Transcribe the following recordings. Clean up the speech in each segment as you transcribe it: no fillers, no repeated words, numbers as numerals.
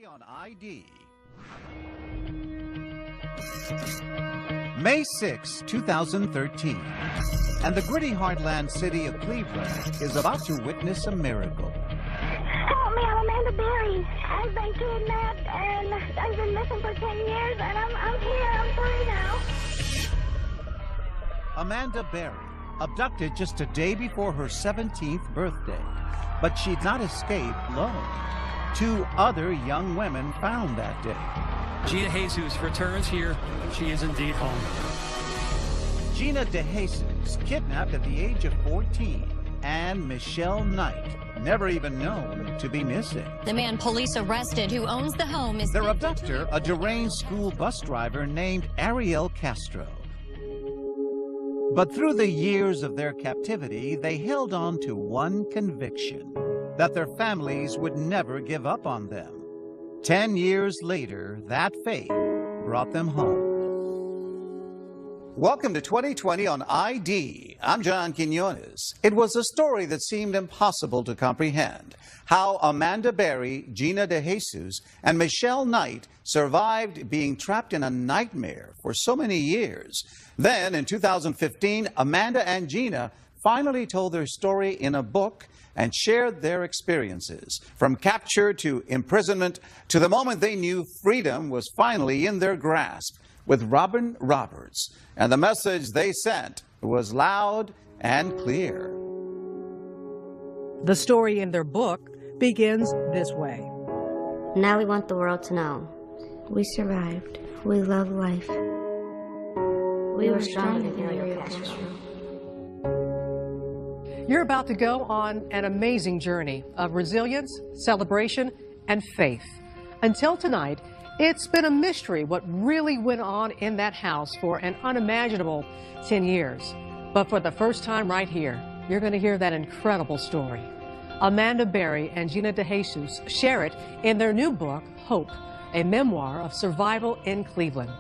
On ID. May 6, 2013, and the gritty heartland city of Cleveland is about to witness a miracle. Help me, I'm Amanda Berry. I've been kidnapped and I've been missing for 10 years and I'm here, I'm free now. Amanda Berry, abducted just a day before her 17th birthday, but she'd not escaped alone. Two other young women found that day. Gina DeJesus returns here. She is indeed home. Gina DeJesus, kidnapped at the age of 14, and Michelle Knight, never even known to be missing. The man police arrested who owns the home is... Their abductor, a deranged school bus driver named Ariel Casrto. But through the years of their captivity, they held on to one conviction: that their families would never give up on them. 10 years later, that fate brought them home. Welcome to 2020 on ID. I'm John Quinones. It was a story that seemed impossible to comprehend. How Amanda Berry, Gina DeJesus, and Michelle Knight survived being trapped in a nightmare for so many years. Then, in 2015, Amanda and Gina finally told their story in a book and shared their experiences, from capture to imprisonment to the moment they knew freedom was finally in their grasp, with Robin Roberts. And the message they sent was loud and clear. The story in their book begins this way. Now we want the world to know. We survived. We love life. We were stronger than Ariel Castro. You're about to go on an amazing journey of resilience, celebration, and faith. Until tonight, it's been a mystery what really went on in that house for an unimaginable 10 years. But for the first time right here, you're going to hear that incredible story. Amanda Berry and Gina DeJesus share it in their new book, Hope, a memoir of survival in Cleveland.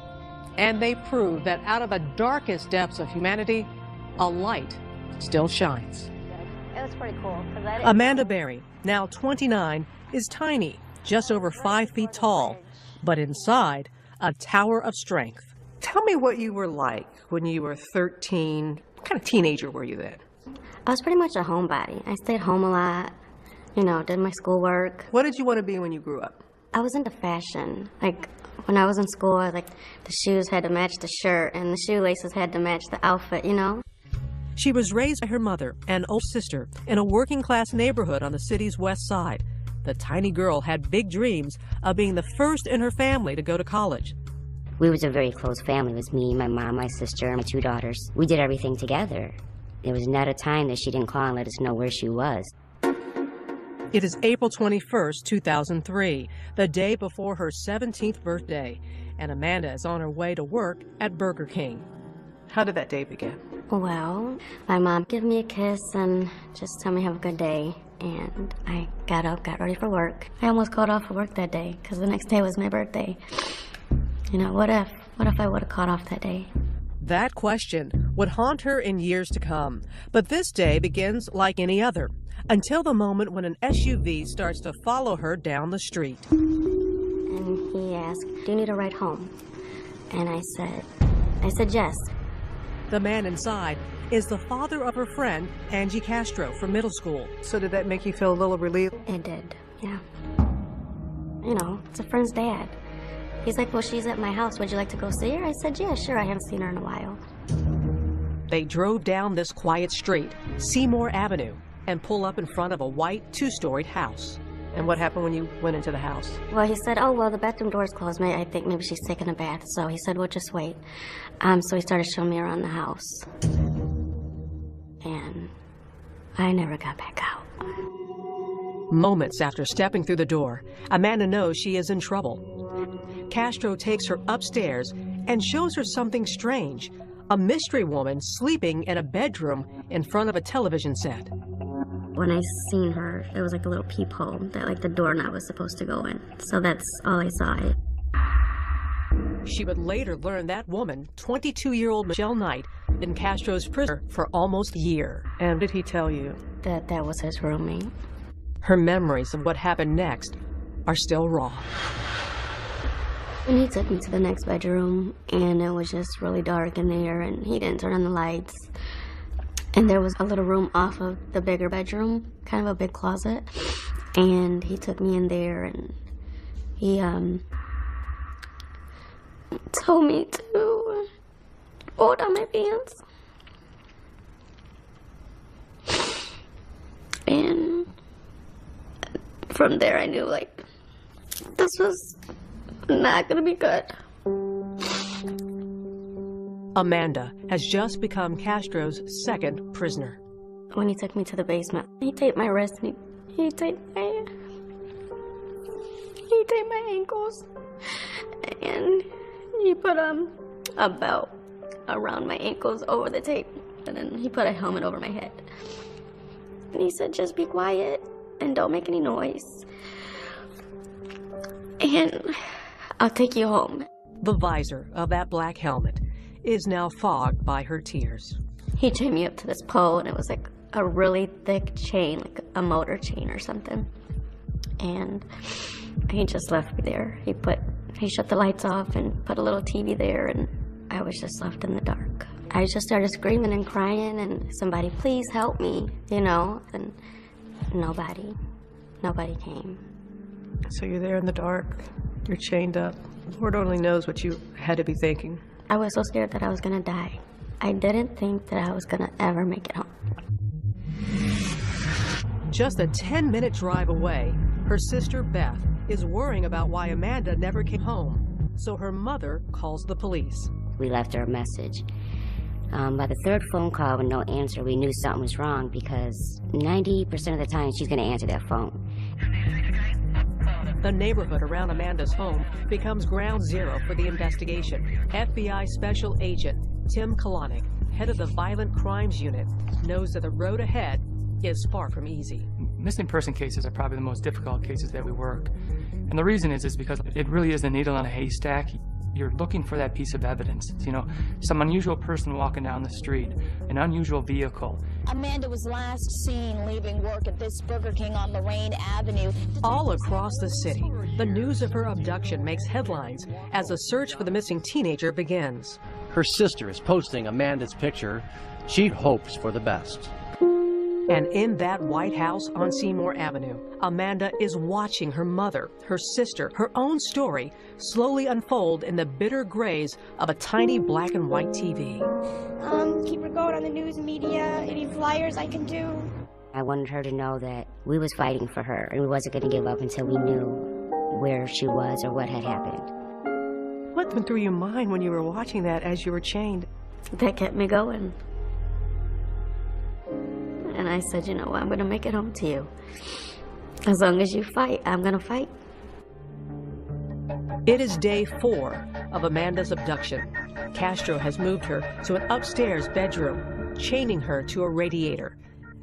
And they prove that out of the darkest depths of humanity, a light still shines. It was pretty cool. Amanda Berry, now 29, is tiny, just over 5 feet tall, but inside, a tower of strength. Tell me what you were like when you were 13. What kind of teenager were you then? I was pretty much a homebody. I stayed home a lot, did my schoolwork. What did you want to be when you grew up? I was into fashion. Like, when I was in school, the shoes had to match the shirt and the shoelaces had to match the outfit, She was raised by her mother and older sister in a working-class neighborhood on the city's west side. The tiny girl had big dreams of being the first in her family to go to college. We was a very close family. It was me, my mom, my sister, and my 2 daughters. We did everything together. There was not a time that she didn't call and let us know where she was. It is April 21st, 2003, the day before her 17th birthday, and Amanda is on her way to work at Burger King. How did that day begin? Well, my mom gave me a kiss and just told me have a good day. And I got up, got ready for work. I almost called off for work that day because the next day was my birthday. What if I would have called off that day? That question would haunt her in years to come. But this day begins like any other, until the moment when an SUV starts to follow her down the street. And he asked, "Do you need a ride home?" And I said yes. The man inside is the father of her friend, Angie Castro, from middle school. So did that make you feel a little relieved? It did, yeah. It's a friend's dad. He's like, "Well, she's at my house. Would you like to go see her?" I said, "Yeah, sure. I haven't seen her in a while." They drove down this quiet street, Seymour Avenue, and pull up in front of a white 2-storied house. And what happened when you went into the house? Well, he said, "Oh, well, the bathroom door's closed. I think maybe she's taking a bath." So he said, "Well, just wait." So he started showing me around the house. And I never got back out. Moments after stepping through the door, Amanda knows she is in trouble. Castro takes her upstairs and shows her something strange, a mystery woman sleeping in a bedroom in front of a television set. When I seen her, it was like a little peephole that the doorknob was supposed to go in. So that's all I saw. She would later learn that woman, 22-year-old Michelle Knight, in Castro's prison for almost a year. And did he tell you? That was his roommate. Her memories of what happened next are still raw. And he took me to the next bedroom, and it was just really dark in there, and he didn't turn on the lights. And there was a little room off of the bigger bedroom, kind of a big closet. And he took me in there, and he told me to pull down my pants. And from there I knew, like, this was not gonna be good. Amanda has just become Castro's second prisoner. When he took me to the basement, he taped my wrist and he taped my ankles, and he put a belt around my ankles over the tape, and then he put a helmet over my head. And he said, just be quiet and don't make any noise, and I'll take you home. The visor of that black helmet is now fogged by her tears. He chained me up to this pole, and it was like a really thick chain, like a motor chain or something. And he just left me there. He shut the lights off and put a little TV there, and I was just left in the dark. I just started screaming and crying, and somebody, please help me, you know, and nobody came. So you're there in the dark, you're chained up. Lord only knows what you had to be thinking. I was so scared that I was gonna die. I didn't think that I was gonna ever make it home. Just a 10-minute drive away, her sister Beth is worrying about why Amanda never came home. So her mother calls the police. We left her a message. By the third phone call with no answer, we knew something was wrong because 90% of the time she's going to answer that phone. The neighborhood around Amanda's home becomes ground zero for the investigation. FBI Special Agent Tim Kalanick, head of the Violent Crimes Unit, knows that the road ahead is far from easy. Missing person cases are probably the most difficult cases that we work. And the reason is because it really is a needle in a haystack. You're looking for that piece of evidence. You know, some unusual person walking down the street, an unusual vehicle. Amanda was last seen leaving work at this Burger King on Lorraine Avenue. All across the city, the news of her abduction makes headlines as a search for the missing teenager begins. Her sister is posting Amanda's picture. She hopes for the best. And in that White House on Seymour Avenue, Amanda is watching her mother, her sister, her own story slowly unfold in the bitter grays of a tiny black and white TV. Keep her going on the news media, any flyers I can do. I wanted her to know that we was fighting for her and we wasn't going to give up until we knew where she was or what had happened. What went through your mind when you were watching that as you were chained? That kept me going. And I said, you know what, I'm going to make it home to you. As long as you fight, I'm going to fight. It is day 4 of Amanda's abduction. Castro has moved her to an upstairs bedroom, chaining her to a radiator.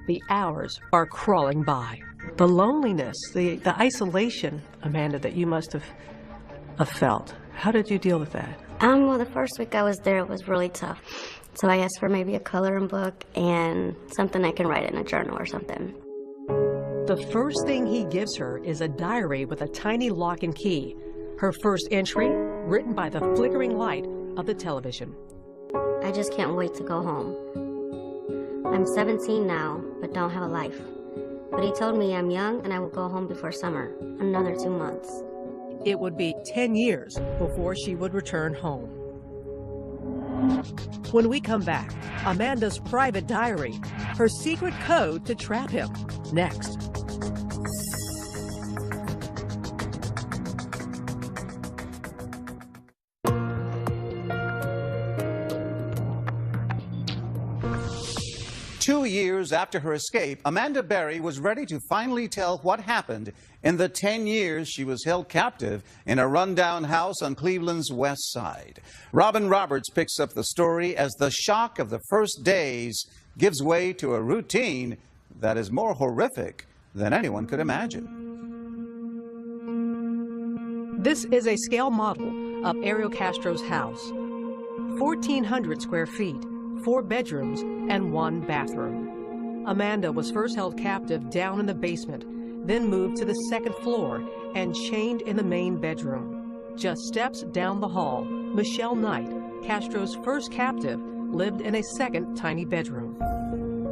The hours are crawling by. The loneliness, the isolation, Amanda, that you must have felt. How did you deal with that? Well, the first week I was there, it was really tough. So I asked for maybe a coloring book and something I can write in a journal or something. The first thing he gives her is a diary with a tiny lock and key. Her first entry, written by the flickering light of the television. I just can't wait to go home. I'm 17 now, but don't have a life. But he told me I'm young and I will go home before summer, another 2 months. It would be 10 years before she would return home. When we come back, Amanda's private diary, her secret code to trap him, next. Two years after her escape, Amanda Berry was ready to finally tell what happened in the 10 years she was held captive in a rundown house on Cleveland's west side. Robin Roberts picks up the story as the shock of the first days gives way to a routine that is more horrific than anyone could imagine. This is a scale model of Ariel Castro's house. 1,400 square feet. 4 bedrooms and 1 bathroom. Amanda was first held captive down in the basement. then moved to the second floor and chained in the main bedroom. Just steps down the hall, Michelle Knight, Castro's first captive, lived in a second tiny bedroom.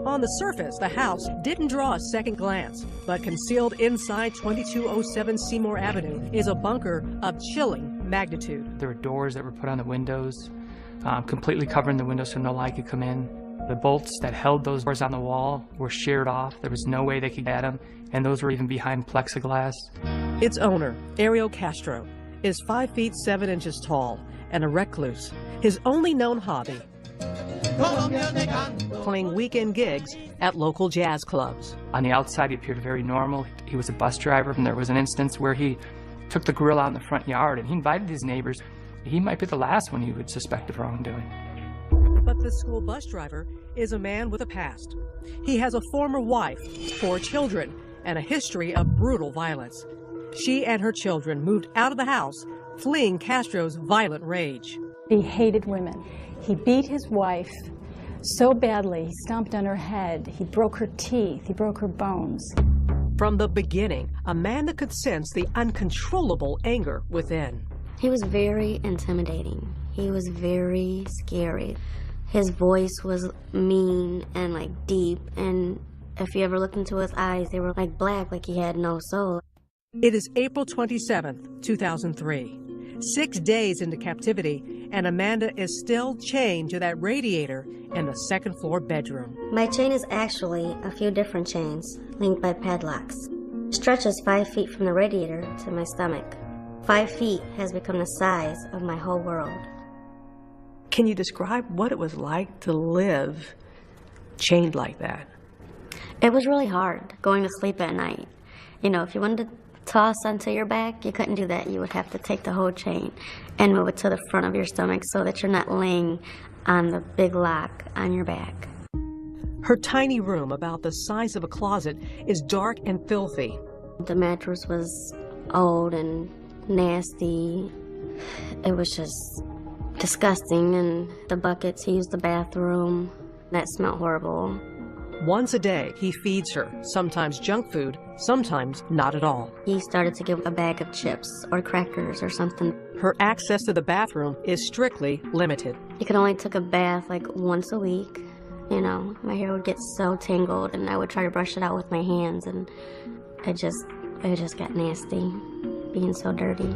On the surface, the house didn't draw a second glance, but concealed inside 2207 Seymour Avenue is a bunker of chilling magnitude. There were doors that were put on the windows, completely covering the windows so no light could come in. The bolts that held those doors on the wall were sheared off. There was no way they could get them, and those were even behind plexiglass. Its owner, Ariel Casrto, is 5 feet 7 inches tall and a recluse. His only known hobby, playing weekend gigs at local jazz clubs. On the outside, he appeared very normal. He was a bus driver, and there was an instance where he took the grill out in the front yard, and he invited his neighbors. He might be the last one you would suspect of wrongdoing. But the school bus driver is a man with a past. He has a former wife, 4 children, and a history of brutal violence. She and her children moved out of the house, fleeing Castro's violent rage. He hated women. He beat his wife so badly, he stomped on her head, he broke her teeth, he broke her bones. From the beginning, Amanda could sense the uncontrollable anger within. He was very intimidating. He was very scary. His voice was mean and like deep, and if you ever looked into his eyes, they were like black, like he had no soul. It is April 27th, 2003. 6 days into captivity, and Amanda is still chained to that radiator in the second floor bedroom. My chain is actually a few different chains linked by padlocks. It stretches 5 feet from the radiator to my stomach. 5 feet has become the size of my whole world. Can you describe what it was like to live chained like that? It was really hard going to sleep at night. You know, if you wanted to toss onto your back, you couldn't do that. You would have to take the whole chain and move it to the front of your stomach so that you're not laying on the big lock on your back. Her tiny room, about the size of a closet, is dark and filthy. The mattress was old and nasty. It was just disgusting, and the buckets, he used the bathroom. That smelled horrible. Once a day, he feeds her, sometimes junk food, sometimes not at all. He started to give a bag of chips or crackers or something. Her access to the bathroom is strictly limited. You could only take a bath like once a week. You know, my hair would get so tangled, and I would try to brush it out with my hands, and it just got nasty, being so dirty.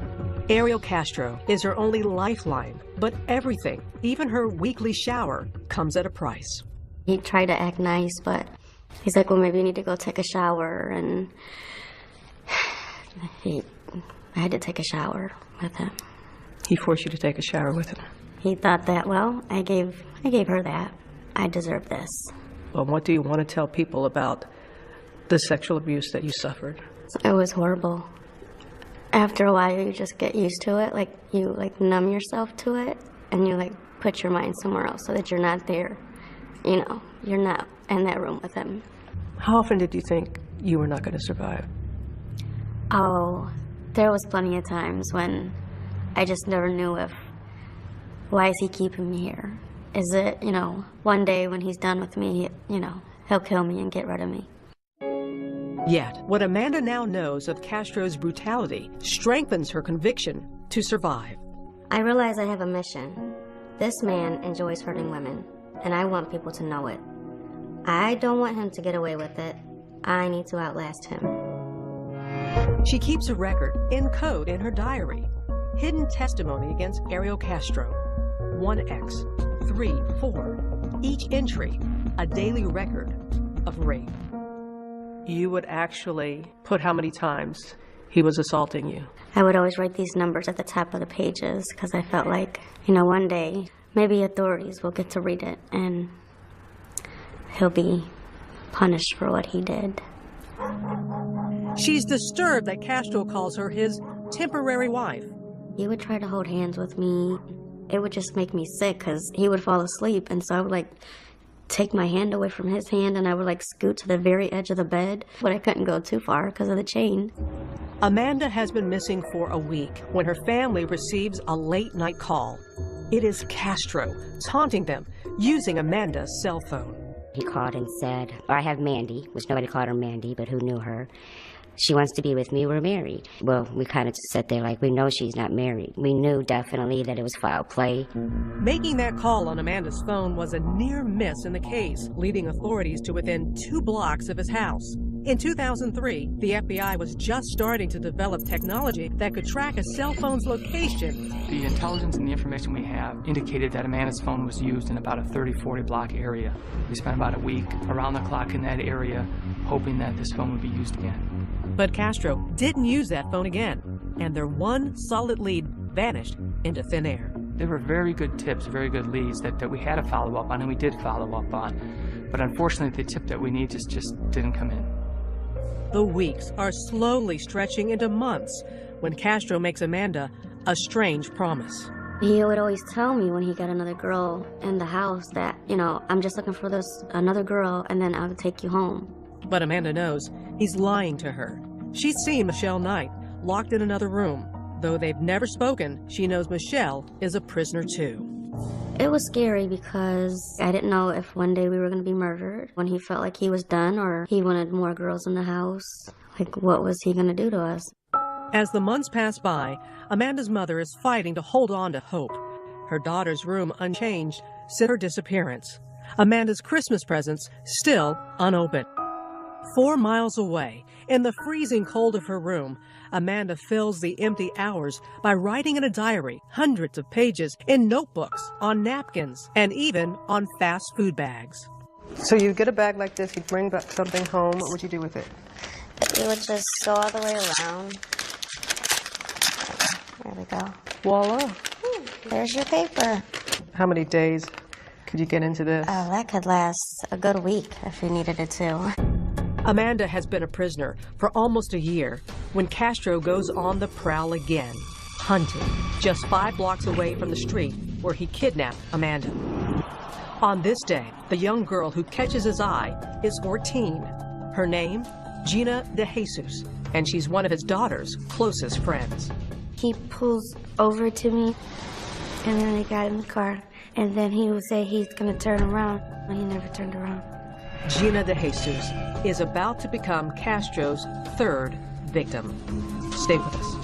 Ariel Casrto is her only lifeline, but everything, even her weekly shower, comes at a price. He tried to act nice, but he's like, well, maybe you need to go take a shower, and I had to take a shower with him. He forced you to take a shower with him? He thought that, well, I gave her that. I deserve this. Well, what do you want to tell people about the sexual abuse that you suffered? It was horrible. After a while, you just get used to it. Like, you numb yourself to it, and you put your mind somewhere else so that you're not there. You know, you're not in that room with him. How often did you think you were not going to survive? Oh, there was plenty of times when I just never knew why is he keeping me here? Is it, one day when he's done with me, he'll kill me and get rid of me. Yet, what Amanda now knows of Castro's brutality strengthens her conviction to survive. I realize I have a mission. This man enjoys hurting women, and I want people to know it. I don't want him to get away with it. I need to outlast him. She keeps a record in code in her diary. Hidden testimony against Ariel Casrto. 1X, 3, 4. Each entry, a daily record of rape. You would actually put how many times he was assaulting you? I would always write these numbers at the top of the pages because I felt like, one day maybe authorities will get to read it and he'll be punished for what he did. She's disturbed that Casrto calls her his temporary wife. He would try to hold hands with me. It would just make me sick because he would fall asleep, and so I would take my hand away from his hand, and I would scoot to the very edge of the bed, but I couldn't go too far because of the chain. Amanda has been missing for a week when her family receives a late-night call. It is Casrto taunting them using Amanda's cell phone. He called and said, I have Mandy, which nobody called her Mandy, but who knew her. She wants to be with me. We're married. Well, we kind of just sat there like we know she's not married. We knew definitely that it was foul play. Making that call on Amanda's phone was a near miss in the case, leading authorities to within 2 blocks of his house. In 2003, the FBI was just starting to develop technology that could track a cell phone's location. The intelligence and the information we have indicated that Amanda's phone was used in about a 30-40 block area. We spent about a week around the clock in that area, hoping that this phone would be used again. But Casrto didn't use that phone again, and their one solid lead vanished into thin air. They were very good tips, very good leads that we had to follow up on, and we did follow up on. But unfortunately, the tip that we need just didn't come in. The weeks are slowly stretching into months when Casrto makes Amanda a strange promise. He would always tell me when he got another girl in the house that, you know, I'm just looking for another girl and then I'll take you home. But Amanda knows he's lying to her. She's seen Michelle Knight locked in another room. Though they've never spoken, she knows Michelle is a prisoner too. It was scary because I didn't know if one day we were going to be murdered, when he felt like he was done or he wanted more girls in the house. Like, what was he going to do to us? As the months pass by, Amanda's mother is fighting to hold on to hope. Her daughter's room unchanged since her disappearance. Amanda's Christmas presents still unopened. 4 miles away, in the freezing cold of her room, Amanda fills the empty hours by writing in a diary, hundreds of pages, in notebooks, on napkins, and even on fast food bags. So you get a bag like this, you'd bring back something home, what would you do with it? We would just sew all the way around. There we go. Voila. There's your paper. How many days could you get into this? Oh, that could last a good week if you needed it to. Amanda has been a prisoner for almost a year when Casrto goes on the prowl again, hunting just 5 blocks away from the street where he kidnapped Amanda. On this day, the young girl who catches his eye is 14. Her name, Gina DeJesus, and she's one of his daughter's closest friends. He pulls over to me, and then I got in the car, and then he would say he's going to turn around, and he never turned around. Gina DeJesus is about to become Castro's 3rd victim. Stay with us.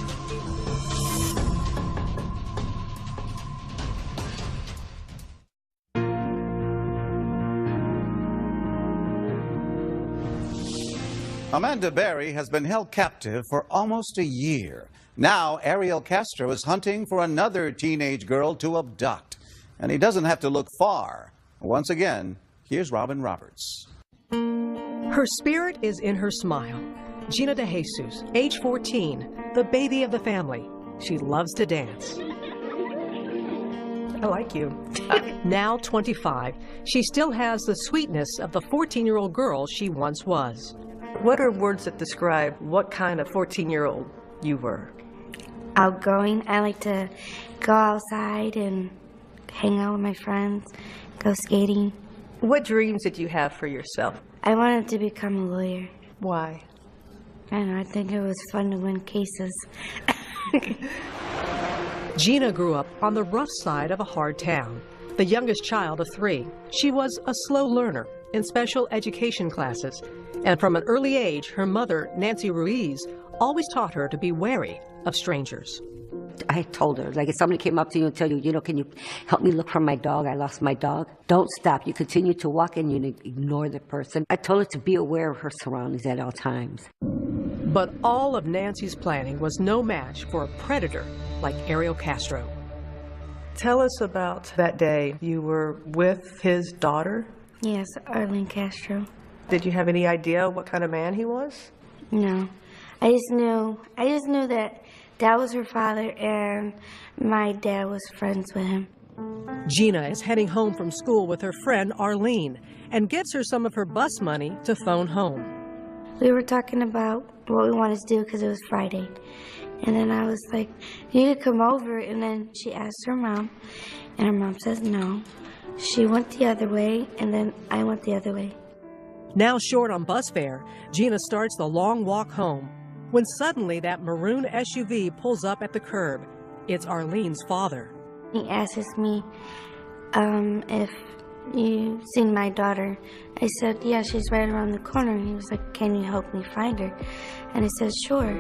Amanda Berry has been held captive for almost a year. Now, Ariel Casrto is hunting for another teenage girl to abduct. And he doesn't have to look far. Once again, here's Robin Roberts. Her spirit is in her smile. Gina DeJesus, age 14, the baby of the family. She loves to dance. I like you. Now 25, she still has the sweetness of the 14-year-old girl she once was. What are words that describe what kind of 14-year-old you were? Outgoing. I like to go outside and hang out with my friends, go skating. What dreams did you have for yourself? I wanted to become a lawyer. Why? I don't know, I think it was fun to win cases. Gina grew up on the rough side of a hard town, the youngest child of 3. She was a slow learner in special education classes, and from an early age, her mother, Nancy Ruiz, always taught her to be wary of strangers. I told her, like, if somebody came up to you and tell you, can you help me look for my dog? I lost my dog. Don't stop. You continue to walk and you ignore the person. I told her to be aware of her surroundings at all times. But all of Nancy's planning was no match for a predator like Ariel Casrto. Tell us about that day. You were with his daughter? Yes, Ariel Casrto. Did you have any idea what kind of man he was? No. I just knew that Dad was her father and my dad was friends with him. Gina is heading home from school with her friend Arlene and gives her some of her bus money to phone home. We were talking about what we wanted to do because it was Friday. And then I was like, you could come over. And then she asked her mom, and her mom says no. She went the other way, and then I went the other way. Now short on bus fare, Gina starts the long walk home when suddenly that maroon SUV pulls up at the curb. It's Arlene's father. He asks me if you seen my daughter? I said, yeah, she's right around the corner. He was like, can you help me find her? And I said, sure.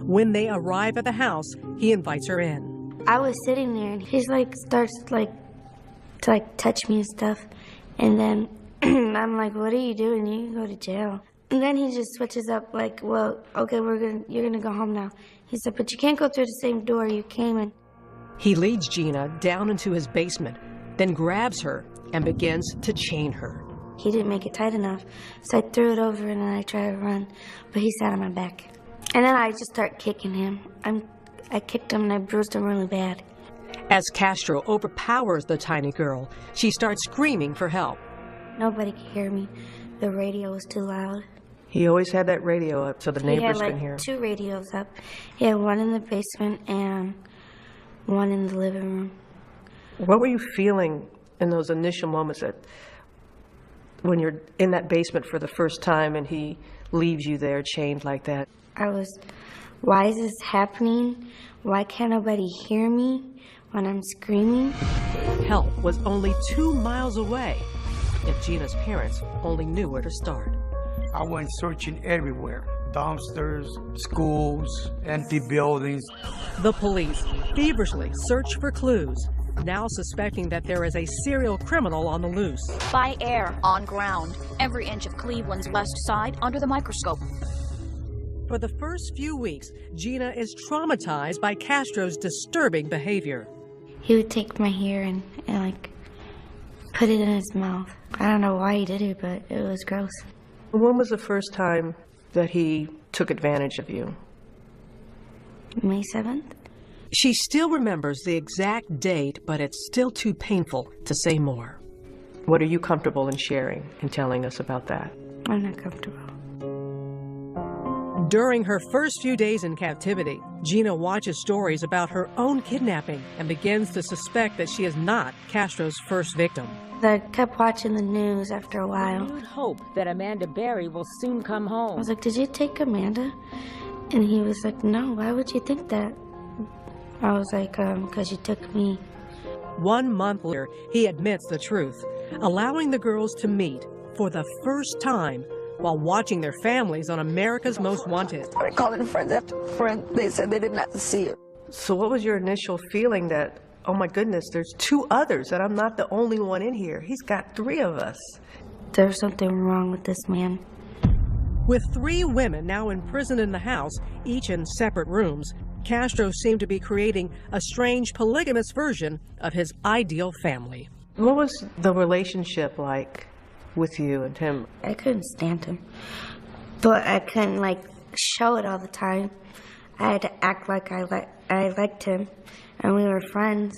When they arrive at the house, he invites her in. I was sitting there, and he's like, starts to touch me and stuff. And then I'm like, what are you doing? You can go to jail. And then he just switches up like, well, okay, you're gonna go home now. He said, but you can't go through the same door you came in. He leads Gina down into his basement, then grabs her and begins to chain her. He didn't make it tight enough, so I threw it over and then I tried to run, but he sat on my back. And then I just started kicking him. I kicked him and I bruised him really bad. As Casrto overpowers the tiny girl, she starts screaming for help. Nobody could hear me. The radio was too loud. He always had that radio up so the neighbors can hear. He had 2 radios up. He had one in the basement and one in the living room. What were you feeling in those initial moments when you're in that basement for the first time and he leaves you there chained like that? I was, why is this happening? Why can't nobody hear me when I'm screaming? Help was only 2 miles away. If Gina's parents only knew where to start. I went searching everywhere. Dumpsters, schools, empty buildings. The police feverishly search for clues, now suspecting that there is a serial criminal on the loose. By air, on ground, every inch of Cleveland's west side under the microscope. For the first few weeks, Gina is traumatized by Castro's disturbing behavior. He would take my hair and put it in his mouth. I don't know why he did it, but it was gross. When was the first time that he took advantage of you? May 7th. She still remembers the exact date, but it's still too painful to say more. What are you comfortable in sharing and telling us about that? I'm not comfortable. During her first few days in captivity, Gina watches stories about her own kidnapping and begins to suspect that she is not Castro's first victim. I kept watching the news after a while. You would hope that Amanda Berry will soon come home. I was like, did you take Amanda? And he was like, no, why would you think that? I was like, because you took me. 1 month later, he admits the truth, allowing the girls to meet for the first time while watching their families on America's Most Wanted. I called in friends after friends. They said they did not see her. So what was your initial feeling that, oh my goodness, there's 2 others, that I'm not the only one in here? He's got 3 of us. There's something wrong with this man. With 3 women now imprisoned in the house, each in separate rooms, Casrto seemed to be creating a strange polygamous version of his ideal family. What was the relationship like with you and him? I couldn't stand him, but I couldn't show it all the time. I had to act like I liked him, and we were friends,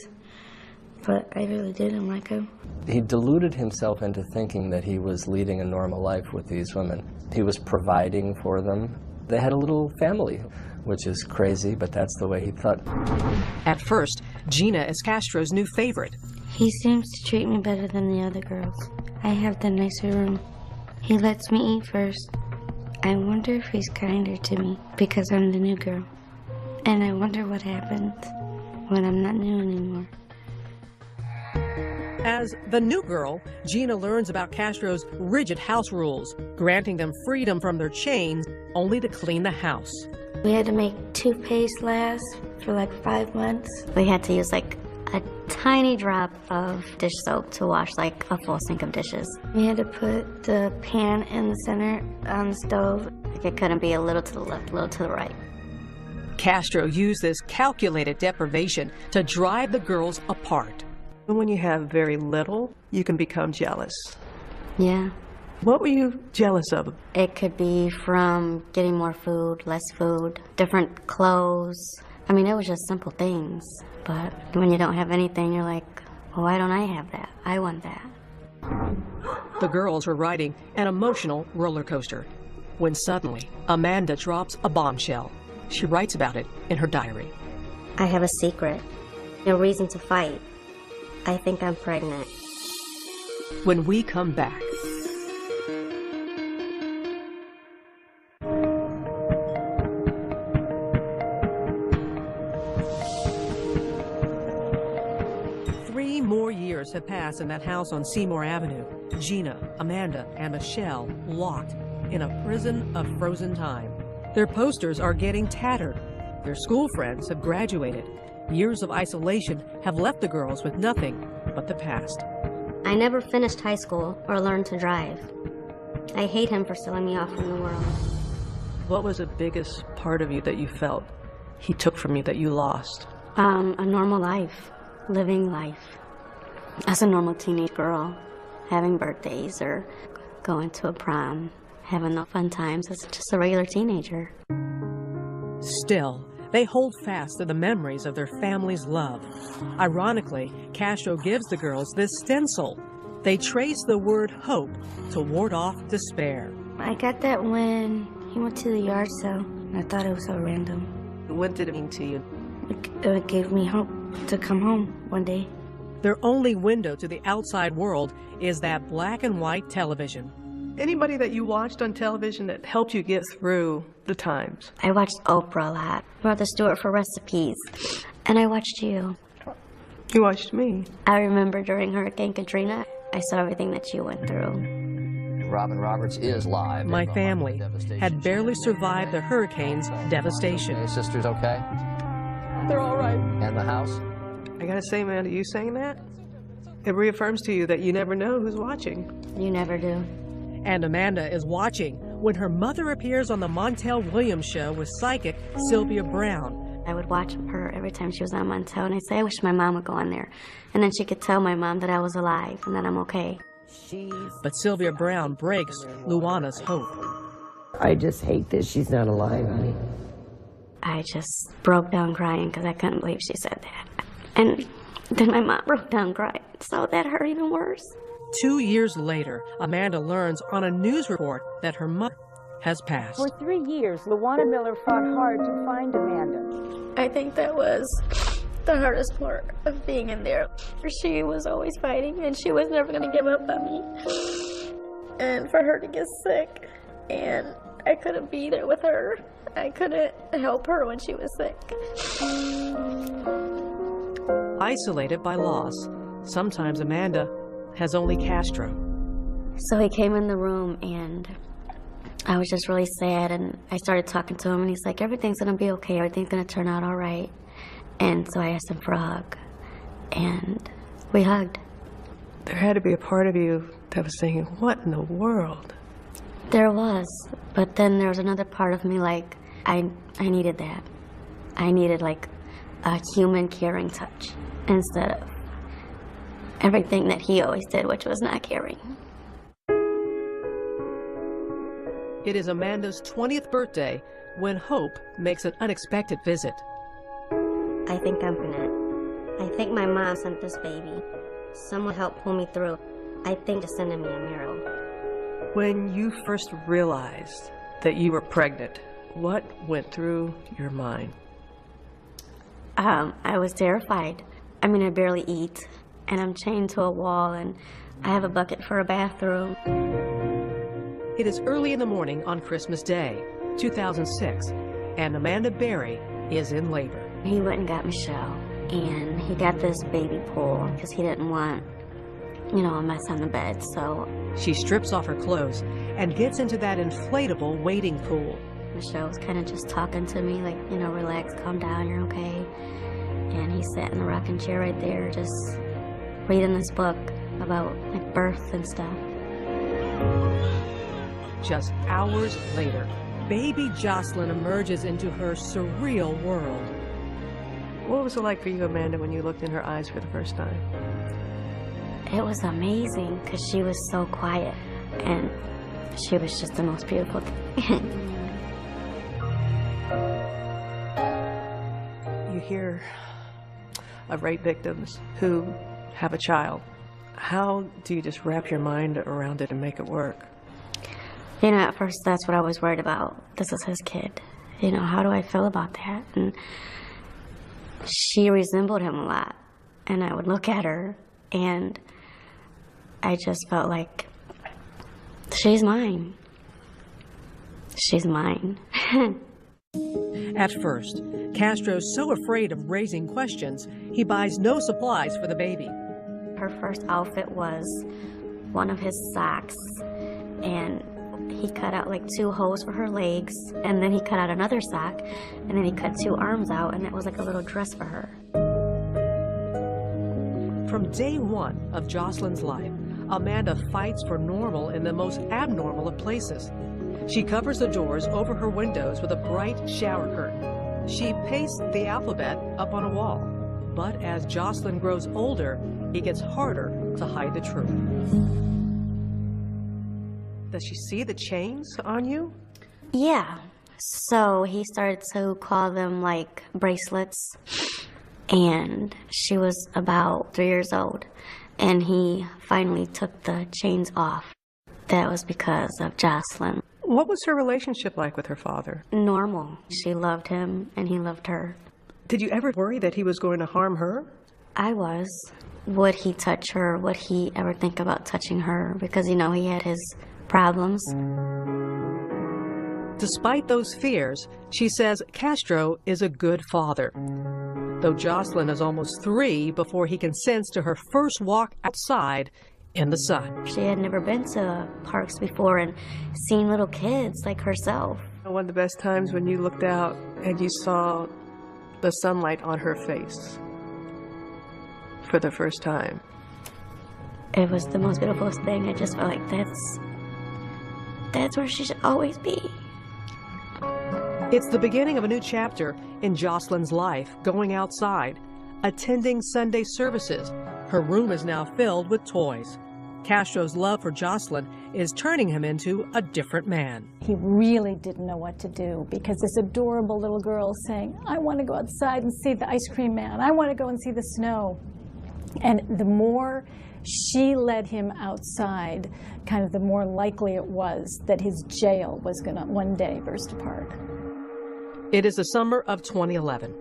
but I really didn't like him. He deluded himself into thinking that he was leading a normal life with these women. He was providing for them. They had a little family, which is crazy, but that's the way he thought. At first, Gina is Castro's new favorite. He seems to treat me better than the other girls. I have the nicer room. He lets me eat first. I wonder if he's kinder to me because I'm the new girl. And I wonder what happens when I'm not new anymore. As the new girl, Gina learns about Castro's rigid house rules, granting them freedom from their chains only to clean the house. We had to make toothpaste last for 5 months. We had to use a tiny drop of dish soap to wash a full sink of dishes. We had to put the pan in the center on the stove. It couldn't be a little to the left, a little to the right. Castro used this calculated deprivation to drive the girls apart. When you have very little, you can become jealous. Yeah. What were you jealous of? It could be from getting more food, less food, different clothes. I mean, it was just simple things. But when you don't have anything, you're like, well, why don't I have that? I want that. The girls were riding an emotional roller coaster when suddenly Amanda drops a bombshell. She writes about it in her diary. I have a secret. No reason to fight. I think I'm pregnant. When we come back. more years have passed in that house on Seymour Avenue. Gina, Amanda, and Michelle locked in a prison of frozen time. Their posters are getting tattered. Their school friends have graduated. Years of isolation have left the girls with nothing but the past. I never finished high school or learned to drive. I hate him for selling me off from the world. What was the biggest part of you that you felt he took from you that you lost? A normal life, living life. As a normal teenage girl, having birthdays or going to a prom, having the fun times as just a regular teenager. Still, they hold fast to the memories of their family's love. Ironically, Casrto gives the girls this stencil. They trace the word hope to ward off despair. I got that when he went to the yard sale. I thought it was so random. What did it mean to you? It gave me hope to come home one day. Their only window to the outside world is that black and white television. Anybody that you watched on television that helped you get through the times? I watched Oprah a lot, Martha Stewart for recipes, and I watched you. You watched me? I remember during Hurricane Katrina, I saw everything that you went through. Robin Roberts is live. My family had barely survived the hurricane's devastation. Okay, sister's okay? They're all right. And the house? I gotta say, Amanda, you saying that? It reaffirms to you that you never know who's watching. You never do. And Amanda is watching when her mother appears on the Montel Williams show with psychic Sylvia Brown. I would watch her every time she was on Montel, and I'd say, I wish my mom would go on there. And then she could tell my mom that I was alive and that I'm okay. But Sylvia Brown breaks Luana's hope. I just hate that she's not alive. I just broke down crying because I couldn't believe she said that. And then my mom broke down crying, so that hurt even worse. 2 years later, Amanda learns on a news report that her mother has passed. For 3 years, Luana Miller fought hard to find Amanda. I think that was the hardest part of being in there. She was always fighting, and she was never going to give up on me. And for her to get sick, and I couldn't be there with her. I couldn't help her when she was sick. Isolated by loss, sometimes Amanda has only Casrto. So he came in the room, and I was just really sad, and I started talking to him, and he's like, everything's going to be okay. Everything's going to turn out all right. And so I asked him for a hug, and we hugged. There had to be a part of you that was thinking, what in the world? There was, but then there was another part of me like, I needed that. I needed like a human caring touch instead of everything that he always did, which was not caring. It is Amanda's 20th birthday when Hope makes an unexpected visit. I think I'm pregnant. I think my mom sent this baby. Someone helped pull me through. I think just sending me a miracle. When you first realized that you were pregnant, what went through your mind? I was terrified. I mean, I barely eat, and I'm chained to a wall, and I have a bucket for a bathroom. It is early in the morning on Christmas Day, 2006, and Amanda Berry is in labor. He went and got Michelle, and he got this baby pool because he didn't want, you know, a mess on the bed, so. She strips off her clothes and gets into that inflatable wading pool. Michelle was kind of just talking to me like, you know, relax, calm down, you're okay. And he sat in the rocking chair right there just reading this book about like birth and stuff. Just hours later, baby Jocelyn emerges into her surreal world. What was it like for you, Amanda, when you looked in her eyes for the first time? It was amazing because she was so quiet and she was just the most beautiful thing. You hear of rape victims who have a child. How do you just wrap your mind around it and make it work? You know, at first that's what I was worried about. This is his kid. You know, how do I feel about that? And she resembled him a lot. And I would look at her and I just felt like, she's mine. She's mine. At first, Castro's so afraid of raising questions, he buys no supplies for the baby. Her first outfit was one of his socks, and he cut out like 2 holes for her legs, and then he cut out another sock, and then he cut 2 arms out, and it was like a little dress for her. From day one of Jocelyn's life, Amanda fights for normal in the most abnormal of places. She covers the doors over her windows with a bright shower curtain. She pastes the alphabet up on a wall. But as Jocelyn grows older, it gets harder to hide the truth. Does she see the chains on you? Yeah. So he started to call them like bracelets, and she was about 3 years old, and he finally took the chains off. That was because of Jocelyn. What was her relationship like with her father? Normal. She loved him, and he loved her. Did you ever worry that he was going to harm her? I was. Would he touch her? Would he ever think about touching her? Because, you know, he had his problems. Despite those fears, she says Casrto is a good father. Though Jocelyn is almost 3 before he consents to her first walk outside in the sun. She had never been to parks before and seen little kids like herself. One of the best times when you looked out and you saw the sunlight on her face for the first time. It was the most beautiful thing. I just felt like that's where she should always be. It's the beginning of a new chapter in Jocelyn's life, going outside, attending Sunday services. Her room is now filled with toys. Castro's love for Jocelyn is turning him into a different man. He really didn't know what to do because this adorable little girl saying, I want to go outside and see the ice cream man. I want to go and see the snow. And the more she led him outside, kind of the more likely it was that his jail was going to one day burst apart. It is the summer of 2011.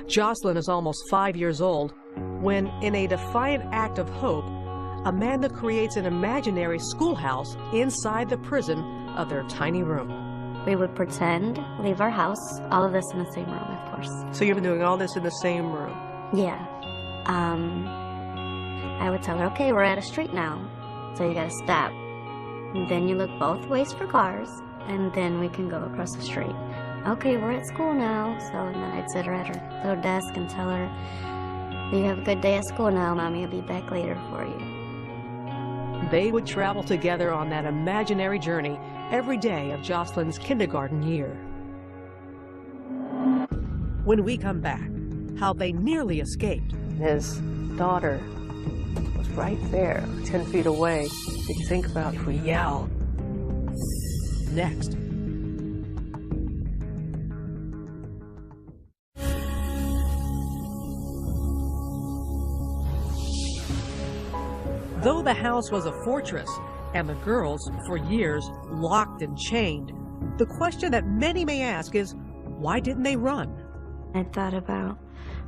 Jocelyn is almost 5 years old when, in a defiant act of hope, Amanda creates an imaginary schoolhouse inside the prison of their tiny room. We would pretend, leave our house, all of this in the same room, of course. So you've been doing all this in the same room? Yeah. I would tell her, okay, we're at a street now, so you gotta stop. And then you look both ways for cars, and then we can go across the street. Okay, we're at school now, so and then I'd sit her at her little desk and tell her, you have a good day at school now, Mommy will be back later for you. They would travel together on that imaginary journey every day of Jocelyn's kindergarten year. When we come back, how they nearly escaped. His daughter was right there, 10 feet away. Did you think about if we yelled? Next. Though the house was a fortress and the girls, for years, locked and chained, the question that many may ask is, why didn't they run? I thought about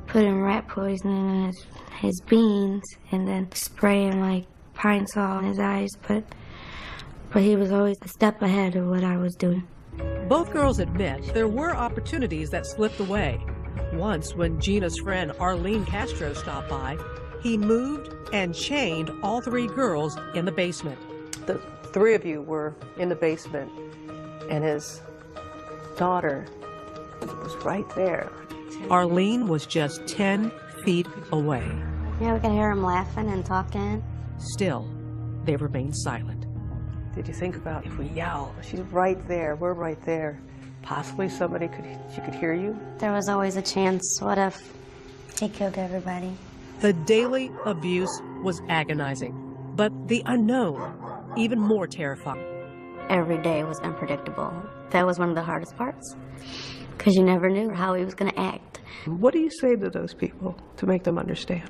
putting rat poison in his beans and then spraying like pine saw in his eyes, but he was always a step ahead of what I was doing. Both girls admit there were opportunities that slipped away. Once, when Gina's friend Arlene Casrto stopped by, he moved and chained all 3 girls in the basement. The 3 of you were in the basement, and his daughter was right there. Arlene was just 10 feet away. Yeah, we could hear him laughing and talking. Still, they remained silent. Did you think about if we yell? She's right there, we're right there. Possibly she could hear you? There was always a chance. What if he killed everybody? The daily abuse was agonizing, but the unknown, even more terrifying. Every day was unpredictable. That was one of the hardest parts, because you never knew how he was going to act. What do you say to those people to make them understand?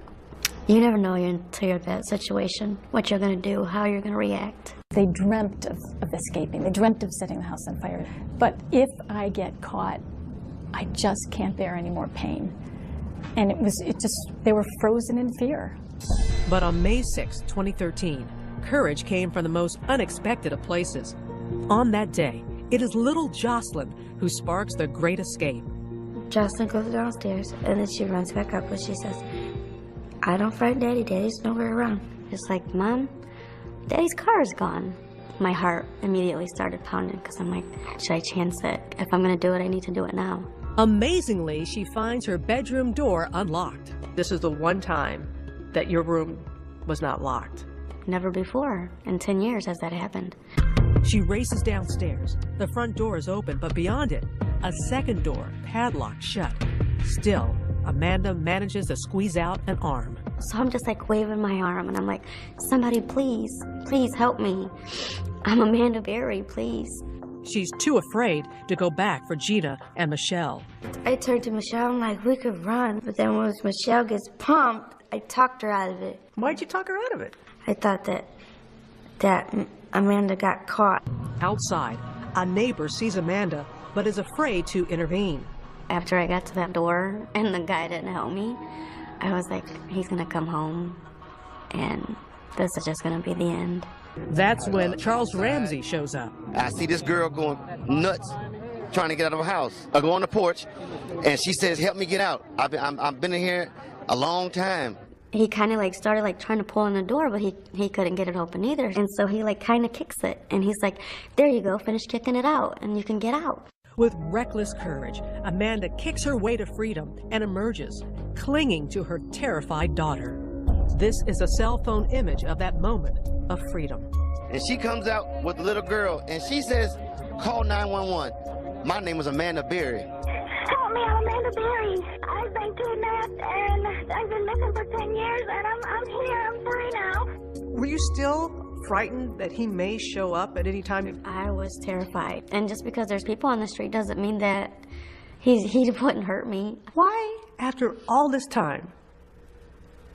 You never know until you're in that situation, what you're going to do, how you're going to react. They dreamt of escaping. They dreamt of setting the house on fire. But if I get caught, I just can't bear any more pain. And they were frozen in fear. But on May 6, 2013, courage came from the most unexpected of places. On that day, it is little Jocelyn who sparks the great escape. Jocelyn goes downstairs, and then she runs back up, and she says, I don't find Daddy. Daddy's nowhere around. It's like, Mom, Daddy's car is gone. My heart immediately started pounding because I'm like, should I chance it? If I'm going to do it, I need to do it now. Amazingly, she finds her bedroom door unlocked. This is the one time that your room was not locked. Never before. In 10 years has that happened. She races downstairs. The front door is open, but beyond it, a second door, padlocked shut. Still, Amanda manages to squeeze out an arm. So I'm just like waving my arm and I'm like, somebody please, please help me. I'm Amanda Berry, please. She's too afraid to go back for Gina and Michelle. I turned to Michelle, I'm like, we could run. But then once Michelle gets pumped, I talked her out of it. Why'd you talk her out of it? I thought that Amanda got caught. Outside, a neighbor sees Amanda, but is afraid to intervene. After I got to that door and the guy didn't help me, I was like, he's gonna come home and this is just gonna be the end. That's when Charles Ramsey shows up. I see this girl going nuts, trying to get out of her house. I go on the porch and she says, help me get out. I've been in here a long time. He kind of like started like trying to pull on the door, but he couldn't get it open either. And so he like kind of kicks it and he's like, there you go, finish kicking it out and you can get out. With reckless courage, Amanda kicks her way to freedom and emerges, clinging to her terrified daughter. This is a cell phone image of that moment of freedom. And she comes out with the little girl and she says, call 911. My name is Amanda Berry. Help me, I'm Amanda Berry. I've been kidnapped and I've been missing for 10 years and I'm here, I'm free now. Were you still frightened that he may show up at any time? I was terrified. And just because there's people on the street doesn't mean that he wouldn't hurt me. Why, after all this time,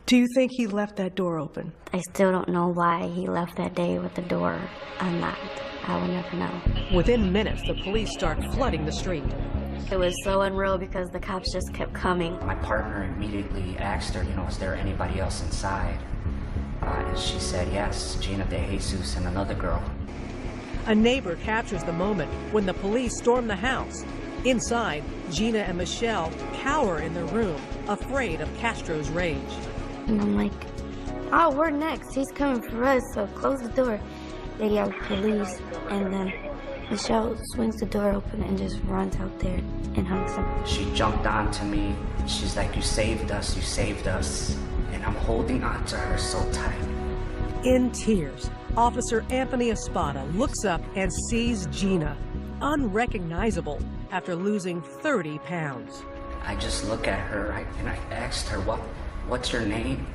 do you think he left that door open? I still don't know why he left that day with the door unlocked. I will never know. Within minutes, the police start flooding the street. It was so unreal because the cops just kept coming. My partner immediately asked her, is there anybody else inside? And she said, yes, Gina DeJesus and another girl. A neighbor captures the moment when the police storm the house. Inside, Gina and Michelle cower in their room, afraid of Castro's rage. And I'm like, oh, we're next. He's coming for us, so close the door. They yell police, and then Michelle swings the door open and just runs out there and hugs him. She jumped onto me. She's like, you saved us, you saved us. And I'm holding on to her so tight. In tears, Officer Anthony Espada looks up and sees Gina, unrecognizable after losing 30 pounds. I just look at her and I asked her, what's your name?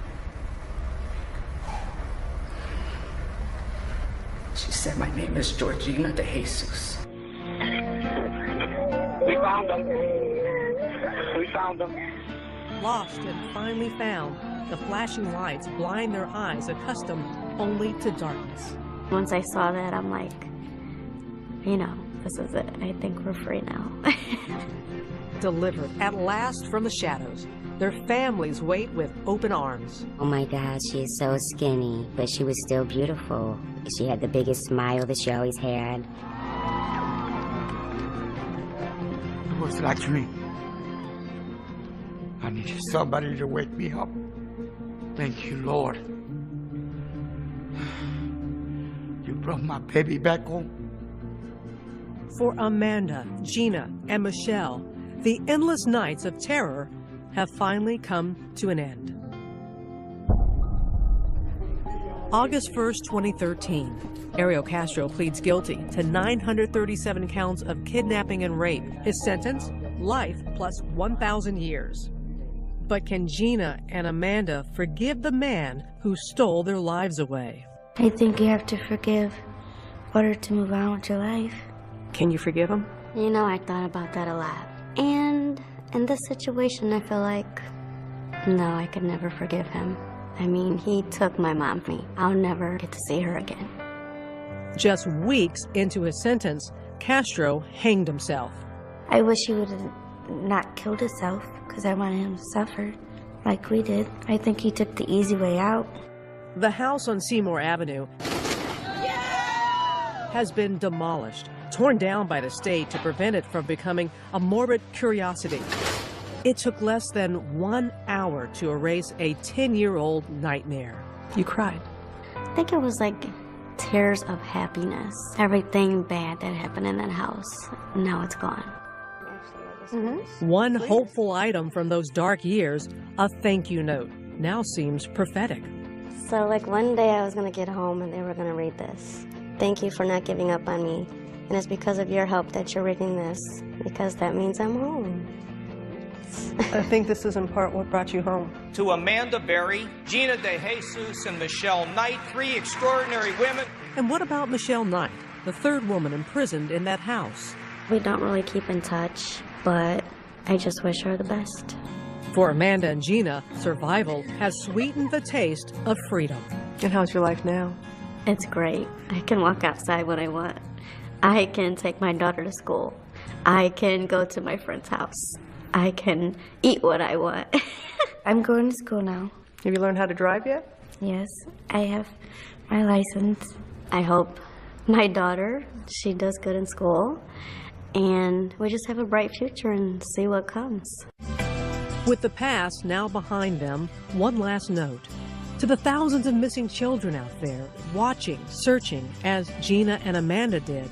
She said, my name is Georgina DeJesus. We found them. We found them. Lost and finally found, the flashing lights blind their eyes accustomed only to darkness. Once I saw that, I'm like, this is it. I think we're free now. Delivered at last from the shadows, their families wait with open arms. Oh my God, she is so skinny, but she was still beautiful. She had the biggest smile that she always had. It was like me. I needed somebody to wake me up. Thank you, Lord. You brought my baby back home. For Amanda, Gina, and Michelle, the endless nights of terror have finally come to an end. August 1st, 2013, Ariel Casrto pleads guilty to 937 counts of kidnapping and rape. His sentence, life plus 1,000 years. But can Gina and Amanda forgive the man who stole their lives away? I think you have to forgive in order to move on with your life. Can you forgive him? I thought about that a lot. And in this situation, I feel like, no, I could never forgive him. I mean, he took my mom from me. I'll never get to see her again. Just weeks into his sentence, Casrto hanged himself. I wish he would have not killed himself because I wanted him to suffer like we did. I think he took the easy way out. The house on Seymour Avenue has been demolished, torn down by the state to prevent it from becoming a morbid curiosity. It took less than 1 hour to erase a 10-year-old nightmare. You cried. I think it was like tears of happiness. Everything bad that happened in that house, now it's gone. One hopeful item from those dark years, a thank you note, now seems prophetic. So like one day I was gonna get home and they were gonna read this. Thank you for not giving up on me. And it's because of your help that you're reading this, because that means I'm home. I think this is in part what brought you home. To Amanda Berry, Gina DeJesus, and Michelle Knight, 3 extraordinary women. And what about Michelle Knight, the third woman imprisoned in that house? We don't really keep in touch, but I just wish her the best. For Amanda and Gina, survival has sweetened the taste of freedom. And how's your life now? It's great. I can walk outside when I want. I can take my daughter to school. I can go to my friend's house. I can eat what I want. I'm going to school now. Have you learned how to drive yet? Yes, I have my license. I hope my daughter, she does good in school, and we just have a bright future and see what comes. With the past now behind them, one last note. To the thousands of missing children out there, watching, searching, as Gina and Amanda did,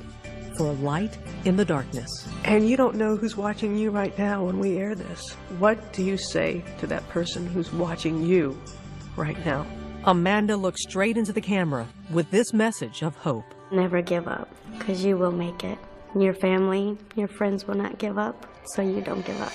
for a light in the darkness. And you don't know who's watching you right now when we air this. What do you say to that person who's watching you right now? Amanda looked straight into the camera with this message of hope. Never give up, because you will make it. Your family, your friends will not give up, so you don't give up.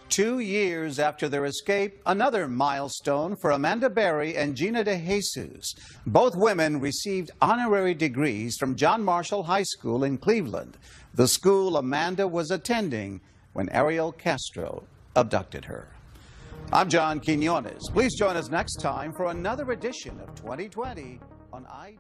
Two years after their escape, another milestone for Amanda Berry and Gina DeJesus. Both women received honorary degrees from John Marshall High School in Cleveland, the school Amanda was attending when Ariel Casrto abducted her. I'm John Quinones. Please join us next time for another edition of 2020 on ID.